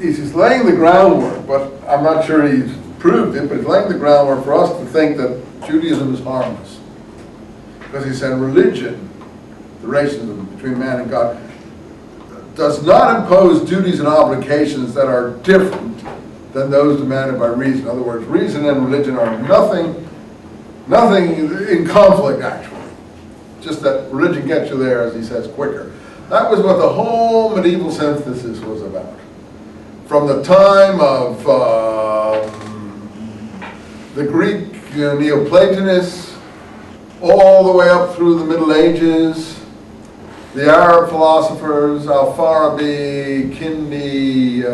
he's laying the groundwork, but I'm not sure he's proved it, but he's laying the groundwork for us to think that Judaism is harmless. Because he said religion, the relationship between man and God, does not impose duties and obligations that are different than those demanded by reason. In other words, reason and religion are nothing in conflict, actually. Just that religion gets you there, as he says, quicker. That was what the whole medieval synthesis was about. From the time of the Greek Neoplatonists, all the way up through the Middle Ages, the Arab philosophers, Al-Farabi, Kindi,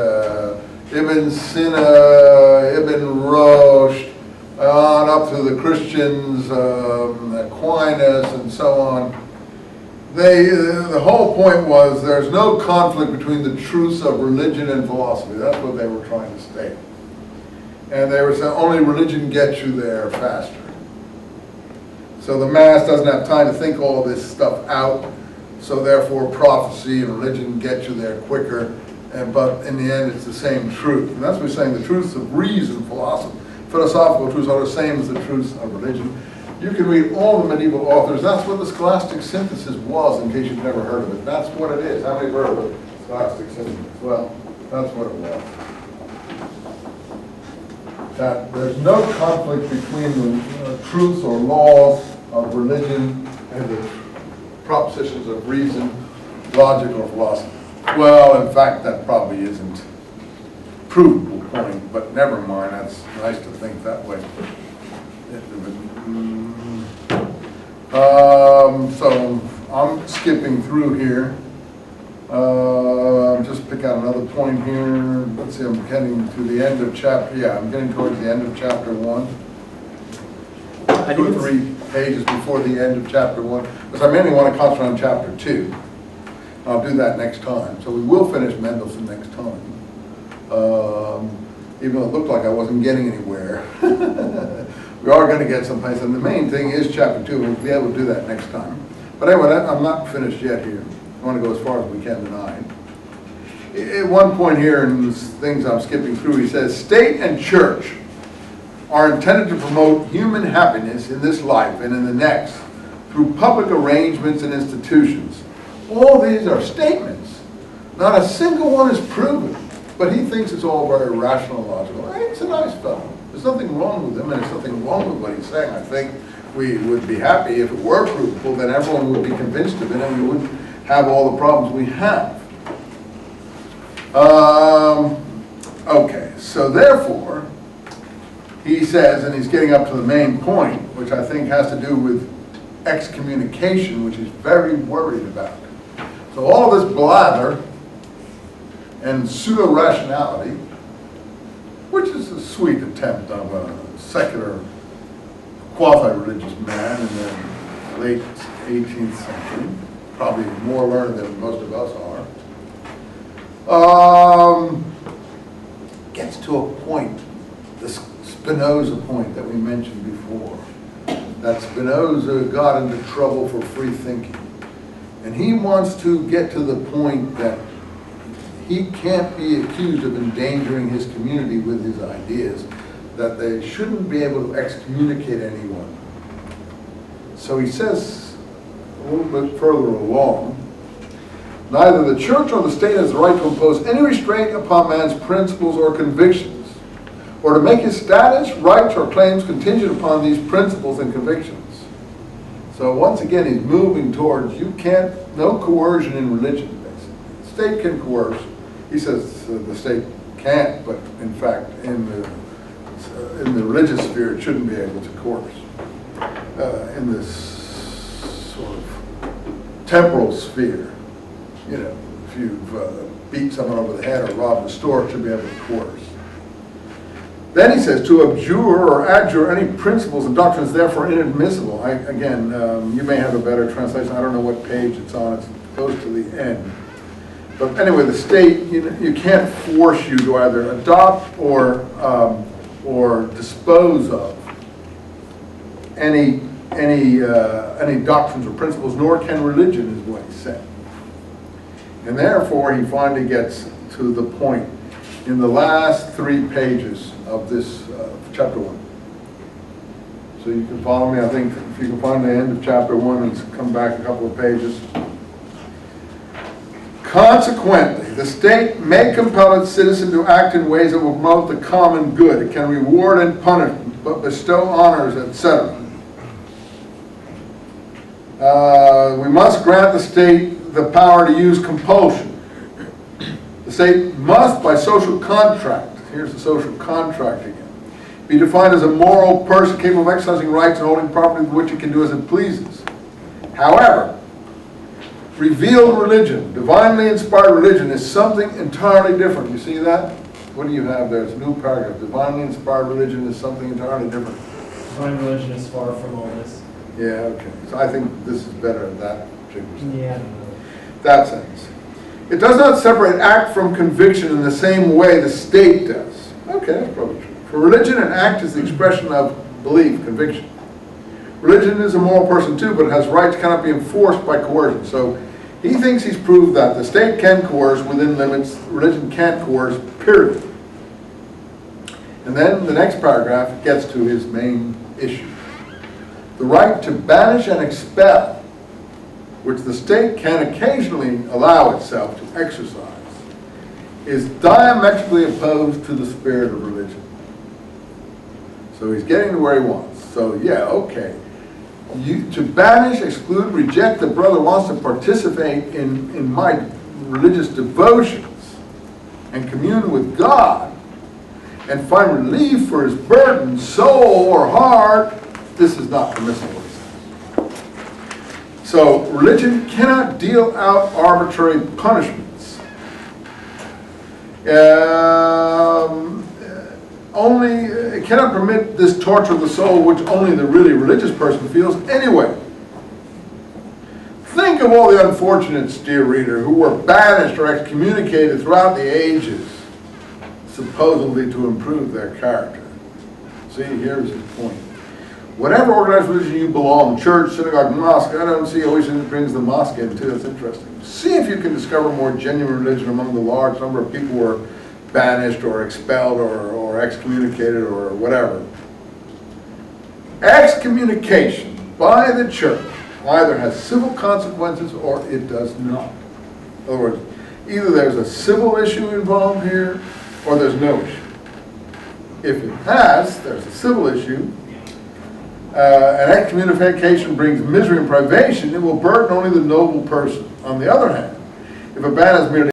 Ibn Sina, Ibn Rushd, on up to the Christians, Aquinas, and so on. The whole point was there's no conflict between the truths of religion and philosophy. That's what they were trying to state. And they were saying only religion gets you there faster. So the mass doesn't have time to think all this stuff out. So therefore prophecy and religion get you there quicker. But in the end it's the same truth. And that's what we're saying, the truths of reason, philosophical truths are the same as the truths of religion. You can read all the medieval authors. That's what the scholastic synthesis was, in case you've never heard of it. That's what it is. How many have heard of it? Scholastic synthesis. Well, that's what it was. That there's no conflict between the truths or laws of religion and the propositions of reason, logic, or philosophy. Well, in fact, that probably isn't provable point, but never mind. That's nice to think that way. So I'm skipping through here. Just pick out another point here. Let's see, I'm getting to the end of chapter. Yeah, I'm getting towards the end of chapter 1. 2 or 3 pages before the end of chapter 1, because I mainly want to concentrate on chapter 2. I'll do that next time. So we will finish Mendelssohn next time. Even though it looked like I wasn't getting anywhere. We are going to get someplace, and the main thing is chapter 2, and we'll be able to do that next time. But anyway, I'm not finished yet here. I want to go as far as we can tonight. At one point here, in these things I'm skipping through, he says, state and church are intended to promote human happiness in this life and in the next through public arrangements and institutions. All these are statements. Not a single one is proven, but he thinks it's all very rational and logical. Hey, he's a nice fellow. There's nothing wrong with him, and there's nothing wrong with what he's saying. I think we would be happy if it were provable, then everyone would be convinced of it, and we wouldn't have all the problems we have. Okay, so therefore, he says, and he's getting up to the main point, which I think has to do with excommunication, which he's very worried about. So all of this blather and pseudo-rationality, which is a sweet attempt of a secular, quasi-religious man in the late 18th century, probably more learned than most of us are, gets to a point, this Spinoza point that we mentioned before, that Spinoza got into trouble for free thinking. And he wants to get to the point that he can't be accused of endangering his community with his ideas, that they shouldn't be able to excommunicate anyone. So he says, a little bit further along, neither the church nor the state has the right to impose any restraint upon man's principles or convictions, or to make his status, rights, or claims contingent upon these principles and convictions. So once again, he's moving towards, no coercion in religion, basically. The state can coerce. He says the state can't, but in fact, in the religious sphere, it shouldn't be able to coerce. In this sort of temporal sphere, if you've beat someone over the head or robbed a store, it should be able to coerce. Then he says, to abjure or adjure any principles and doctrines therefore inadmissible. You may have a better translation. I don't know what page it's on. It's close to the end. But anyway, the state, you can't force you to either adopt or dispose of any doctrines or principles, nor can religion, is what he said. And therefore, he finally gets to the point in the last 3 pages of this chapter 1. So you can follow me, I think, if you can find the end of chapter 1 and come back a couple of pages. Consequently, the state may compel its citizen to act in ways that will promote the common good. It can reward and punish, but bestow honors, etc. We must grant the state the power to use compulsion. The state must, by social contract, here's the social contract again, be defined as a moral person capable of exercising rights and holding property with which it can do as it pleases. However, revealed religion, divinely inspired religion, is something entirely different. You see that? What do you have there? It's a new paragraph. Divinely inspired religion is something entirely different. Divine religion is far from all this. Yeah, okay. So I think this is better in that particular sense. Yeah. That sense. It does not separate act from conviction in the same way the state does. Okay, that's probably true. For religion, an act is the expression of belief, conviction. Religion is a moral person too, but it has rights cannot be enforced by coercion. So he thinks he's proved that the state can coerce within limits, religion can't coerce, period. And then the next paragraph gets to his main issue. The right to banish and expel, which the state can occasionally allow itself to exercise, is diametrically opposed to the spirit of religion. So he's getting to where he wants. So yeah, okay. To banish, exclude, reject, the brother wants to participate in my religious devotions and commune with God and find relief for his burdened soul or heart, this is not permissible. So religion cannot deal out arbitrary punishments. It cannot permit this torture of the soul which only the really religious person feels anyway. Think of all the unfortunates, dear reader, who were banished or excommunicated throughout the ages, supposedly to improve their character. See, here's his point. Whatever organized religion you belong, church, synagogue, mosque, I don't see always brings the mosque in too, that's interesting. See if you can discover more genuine religion among the large number of people who are banished or expelled or excommunicated or whatever. Excommunication by the church either has civil consequences or it does not. In other words, either there's a civil issue involved here or there's no issue. If it has, there's a civil issue. An excommunication brings misery and privation, it will burden only the noble person. On the other hand, if a ban is merely